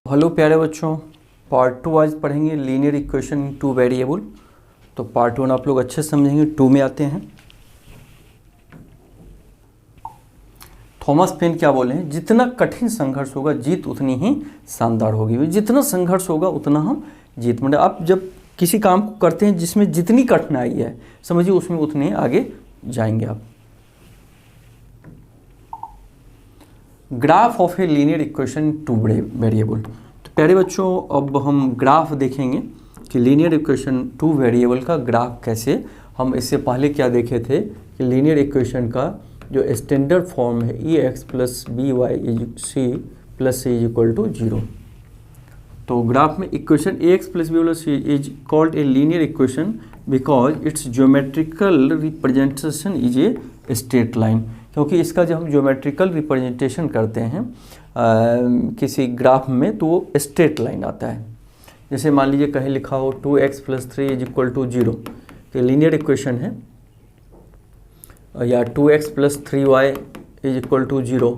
Hello प्यारे बच्चों, part 2 आज पढ़ेंगे लीनियर इक्वेशन इन 2 वेरिएबल। तो पार्ट 1 आप लोग अच्छे से समझेंगे। 2 में आते हैं। थॉमस पेन क्या बोले हैं, जितना कठिन संघर्ष होगा जीत उतनी ही शानदार होगी। जितना संघर्ष होगा उतना हम जीत, मतलब आप जब किसी काम को करते हैं जिसमें जितनी कठिनाई है समझिए उसमें उतने आगे जाएंगे आप। Graph of A linear equation 2 variable. तो प्यारे बच्चों अब हम ग्राफ देखेंगे कि लीनियर इक्वेशन 2 वेरिएबल का ग्राफ कैसे। हम इससे पहले क्या देखे थे कि लीनियर इक्वेशन का जो स्टैंडर्ड फॉर्म है A x plus B y C plus C is equal to 0। तो ग्राफ में equation A x plus B plus C is called a linear equation because it's geometrical representation is a straight line. क्योंकि इसका जब हम geometrical representation करते हैं किसी graph में तो वो स्ट्रेट लाइन आता है। जैसे मान लीजिए कहीं लिखा हो 2x + 3 इज इक्वल टू 0, तो लीनियर इक्वेशन है, या 2x + 3y is equal to 0।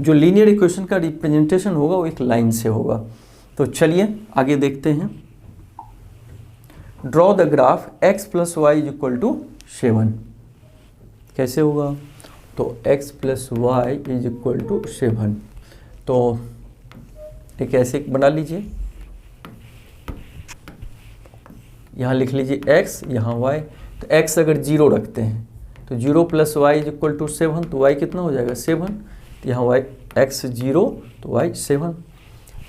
जो लीनियर इक्वेशन का रिप्रेजेंटेशन होगा वो एक लाइन से होगा। तो चलिए आगे देखते हैं। Draw the graph x + y is equal to 7। कैसे होगा? तो x + y is equal to 7। तो एक ऐसे बना लीजिए, यहाँ लिख लीजिए x, यहाँ y। तो x अगर 0 रखते हैं तो 0 + y इज इक्वल टू 7, तो y कितना हो जाएगा 7। तो यहाँ y x 0 तो y 7।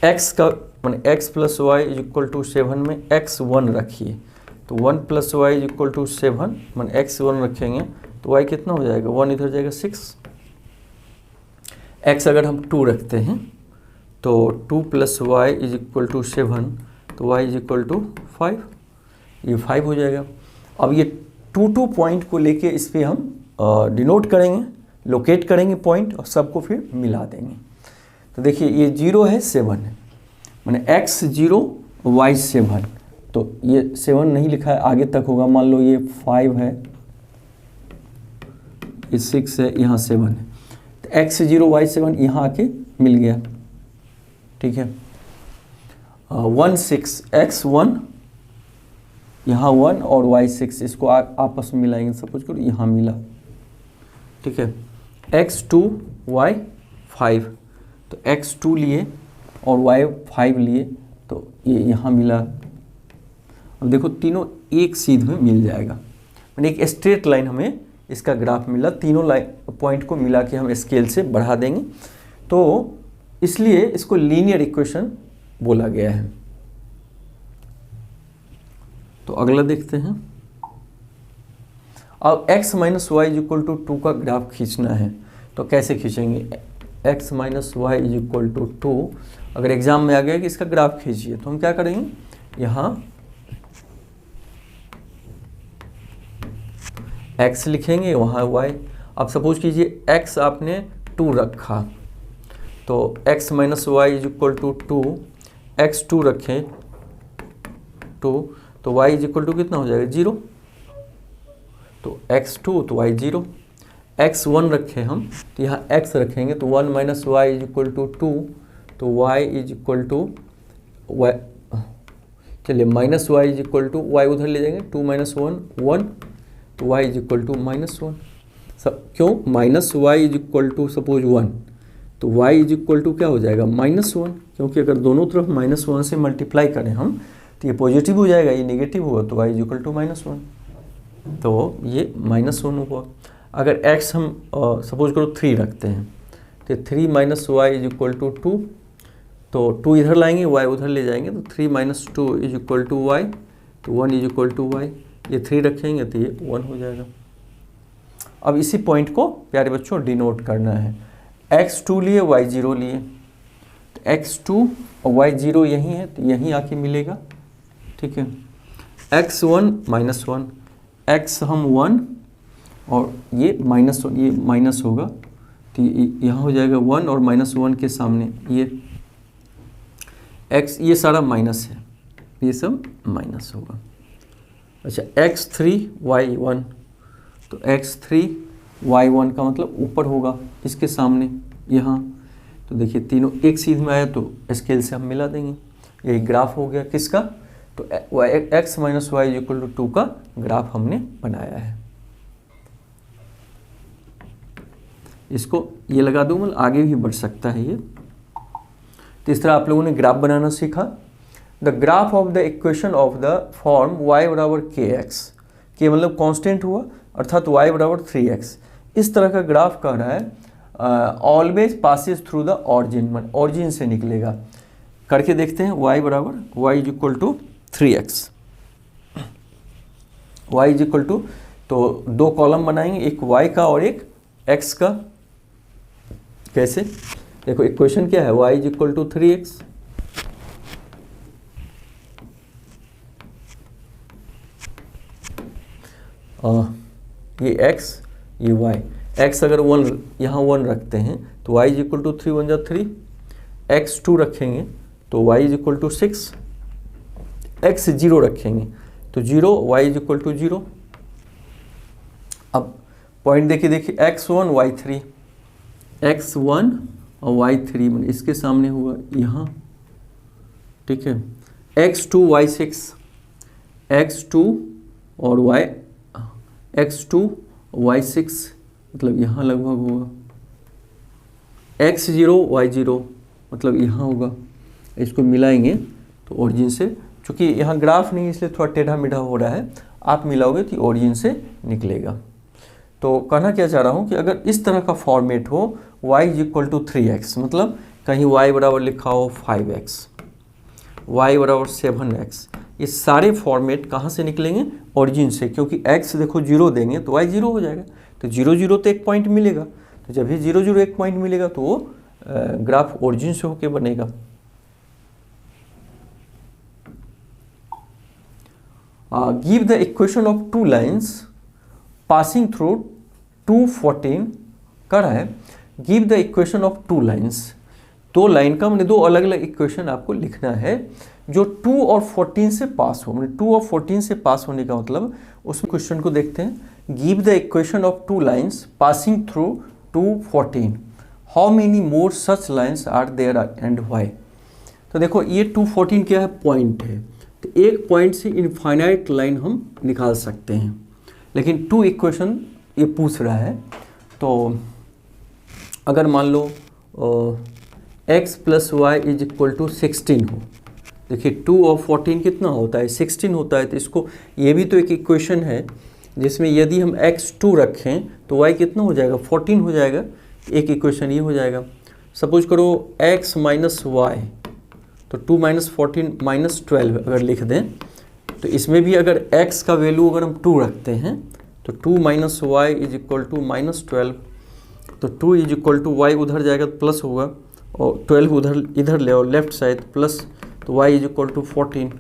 x का मान x + y is equal to 7 में x 1 रखिए, तो 1 + y इज इक्वल टू 7 मान x 1 रखेंगे तो y कितना हो जाएगा 1 इधर जाएगा 6। x अगर हम 2 रखते हैं तो 2 + y इज इक्वल टू 7 तो y इज इक्वल टू 5, ये 5 हो जाएगा। अब ये 2 पॉइंट को लेके इस पर हम डिनोट करेंगे, लोकेट करेंगे पॉइंट और सबको फिर मिला देंगे। तो देखिए ये 0 है 7 है, माने x 0 y 7। तो ये 7 नहीं लिखा है, आगे तक होगा। मान लो ये 5 है, ये 6 है, यहाँ 7 है। तो x 0 y 7 यहाँ आके मिल गया, ठीक है। 1 6 x 1 यहाँ 1 और y 6, इसको आपस में मिलाएंगे। सपोज करो यहाँ मिला, ठीक है। x 2 y 5, तो x 2 लिए और y 5 लिए तो ये यहाँ मिला। अब देखो तीनों एक सीध में मिल जाएगा, मैंने एक स्ट्रेट लाइन हमें इसका ग्राफ मिला। तीनों पॉइंट को मिला के हम स्केल से बढ़ा देंगे, तो इसलिए इसको लीनियर इक्वेशन बोला गया है। तो अगला देखते हैं। अब x - y is equal to 2 का ग्राफ खींचना है, तो कैसे खींचेंगे? x - y is equal to 2 अगर एग्जाम में आ गया कि इसका ग्राफ खींचिए, तो हम क्या करेंगे, यहाँ x लिखेंगे, वहाँ y। अब सपोज कीजिए x आपने 2 रखा, तो x - y is equal to 2, x 2 रखें 2, तो y इज इक्वल टू कितना हो जाएगा 0। तो x 2 तो y 0। x 1 रखें हम, तो यहाँ x रखेंगे तो 1 - y इज इक्वल टू 2, तो y is equal to y, चलिए -y is equal to y उधर ले जाएंगे, 2 - 1 1, तो y इज इक्वल टू -1। सब क्यों? -y is equal to suppose 1, तो y इज इक्वल टू क्या हो जाएगा -1, क्योंकि अगर दोनों तरफ -1 से मल्टीप्लाई करें हम तो ये पॉजिटिव हो जाएगा, ये नेगेटिव होगा, तो y इज इक्वल टू -1, तो ये -1 हुआ। अगर x हम सपोज करो 3 रखते हैं, तो 3 - y इज इक्वल टू 2, तो 2 इधर लाएंगे y उधर ले जाएंगे, तो 3 - 2 इज इक्वल टू y, तो 1 इज इक्वल टू y। ये 3 रखेंगे तो ये 1 हो जाएगा। अब इसी पॉइंट को प्यारे बच्चों डिनोट करना है। x 2 लिए y 0 लिए, तो x 2 और y 0 यहीं है तो यहीं आके मिलेगा, ठीक है। x 1 -1, x हम 1 और ये -1, ये माइनस होगा तो यहाँ हो जाएगा 1 और -1 के सामने ये x, ये सारा माइनस है, ये सब माइनस होगा। अच्छा x 3 y 1, तो x 3 y 1 का मतलब ऊपर होगा इसके सामने यहाँ, तो देखिए तीनों एक सीध में आया तो स्केल से हम मिला देंगे। यही ग्राफ हो गया किसका, तो x minus Y equal to 2 का ग्राफ हमने बनाया है। इसको ये लगा दूँ, मतलब आगे भी बढ़ सकता है ये। तो इस तरह आप लोगों ने ग्राफ बनाना सीखा। The graph of the equation of the form y बराबर के एक्स, के मतलब कांस्टेंट हुआ अर्थात y बराबर 3x। इस तरह का ग्राफ कह रहा है always passes through the origin, मतलब ऑरिजिन से निकलेगा। करके देखते हैं y बराबर y is equal to 3x, y is equal to, तो दो कॉलम बनाएंगे, एक y का और एक x का। कैसे, देखो इक्वेशन क्या है, y is equal to 3x, ये x ये y, x अगर 1 यहाँ 1 रखते हैं तो y इज इक्वल टू 3 1 जा 3, x 2 रखेंगे तो y is equal to 6, x 0 रखेंगे तो 0, y इज इक्वल टू 0। अब पॉइंट देखिए x1 y3, x1 और y3 मतलब इसके सामने हुआ यहाँ, ठीक है। x2 y6, x2 और x2 y6 मतलब यहाँ लगभग होगा, x0 y0 मतलब यहाँ होगा। इसको मिलाएंगे तो ओरिजिन से, चूँकि यहाँ ग्राफ नहीं इसलिए थोड़ा टेढ़ा मेढ़ा हो रहा है, आप मिलाओगे तो ओरिजिन से निकलेगा। तो कहना क्या चाह रहा हूँ कि अगर इस तरह का फॉर्मेट हो y is equal to 3x, मतलब कहीं y बराबर लिखा हो 5x, y बराबर 7x, ये सारे फॉर्मेट कहाँ से निकलेंगे, ओरिजिन से, क्योंकि x देखो 0 देंगे तो y 0 हो जाएगा, तो 0 0 तो एक पॉइंट मिलेगा, तो जब भी 0 0 एक पॉइंट मिलेगा तो वो ग्राफ ओरिजिन से होके बनेगा। Give the equation of 2 lines passing through 214 कर है। Give the equation of 2 lines, 2 line का मैंने 2 अलग अलग इक्वेशन आपको लिखना है जो 2 और 14 से पास हो, मैंने 2 और 14 से पास होने का मतलब, उस क्वेश्चन को देखते हैं। Give the equation of 2 lines passing through 214, how many more such lines are there and why. तो देखो ये 214 क्या है, पॉइंट है, तो एक पॉइंट से इनफाइनाइट लाइन हम निकाल सकते हैं, लेकिन 2 इक्वेशन ये पूछ रहा है। तो अगर मान लो x plus y is equal to 16 हो, देखिए 2 और 14 कितना होता है, 16 होता है, तो इसको ये भी तो एक इक्वेशन है जिसमें यदि हम x2 रखें तो y कितना हो जाएगा, 14 हो जाएगा, एक इक्वेशन ये हो जाएगा। सपोज करो x माइनस वाई, तो 2 माइनस 14 माइनस 12 अगर लिख दें, तो इसमें भी अगर x का वैल्यू अगर हम 2 रखते हैं तो 2 minus y is equal to minus 12, तो 2 इज इक्वल टू वाई उधर जाएगा तो प्लस होगा, और 12 उधर इधर ले और लेफ्ट साइड प्लस, तो y इज इक्वल टू 14।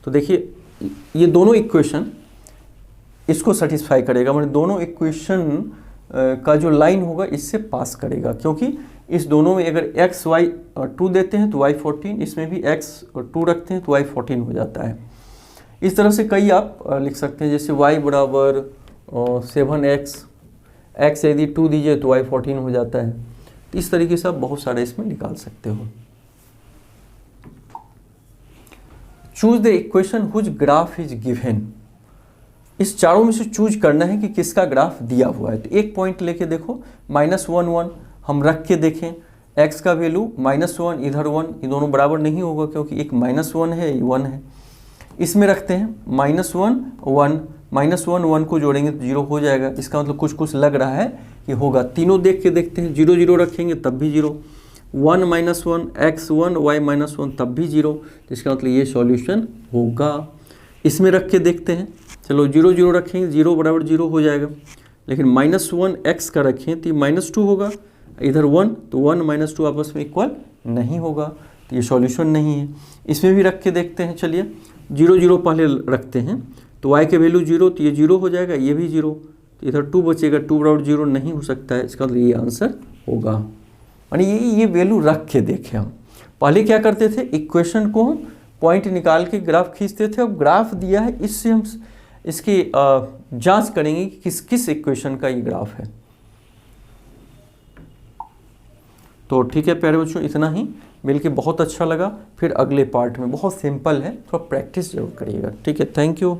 तो देखिए ये दोनों इक्वेशन इसको सेटिस्फाई करेगा, मतलब दोनों इक्वेशन का जो लाइन होगा इससे पास करेगा, क्योंकि इस दोनों में अगर x y 2 देते हैं तो y 14, इसमें भी x 2 रखते हैं तो y 14 हो जाता है। इस तरह से कई आप लिख सकते हैं, जैसे y बराबर 7x, x यदि 2 दीजिए तो y 14 हो जाता है। इस तरीके से आप बहुत सारे इसमें निकाल सकते हो। Choose the equation whose graph is given, इस चारों में से चूज करना है कि किसका ग्राफ दिया हुआ है। तो एक पॉइंट लेके देखो, -1 1 हम रख के देखें, x का वैल्यू -1 इधर 1, ये दोनों बराबर नहीं होगा क्योंकि एक -1 है, ये 1 है। इसमें रखते हैं -1 1, -1 1 को जोड़ेंगे तो 0 हो जाएगा, इसका मतलब कुछ कुछ लग रहा है कि होगा। तीनों देख के देखते हैं, 0 0 रखेंगे तब भी 0, 1 -1 x 1 y -1 तब भी 0, तो इसका मतलब ये सॉल्यूशन होगा। इसमें रख के देखते हैं, चलो 0 0 रखेंगे, 0 बराबर 0 हो जाएगा, लेकिन -1 x का रखें तो -2 होगा, इधर 1 तो 1 -2 आपस में इक्वल नहीं होगा, तो ये सॉल्यूशन नहीं है। इसमें भी रख के देखते हैं, चलिए 0 0 पहले रखते हैं, तो y के वैल्यू 0, तो ये 0 हो जाएगा, ये भी 0, तो इधर 2 बचेगा, 2 बराबर 0 नहीं हो सकता है, इसका मतलब ये आंसर होगा। यानी ये वैल्यू रख के देखें। हम पहले क्या करते थे, इक्वेशन को पॉइंट निकाल के ग्राफ खींचते थे, अब ग्राफ दिया है इससे हम इसकी जांच करेंगे कि किस किस इक्वेशन का ये ग्राफ है। तो ठीक है प्यारे बच्चों, इतना ही। मिलके बहुत अच्छा लगा। फिर अगले पार्ट में, बहुत सिंपल है, थोड़ा प्रैक्टिस जरूर करिएगा। ठीक है, थैंक यू।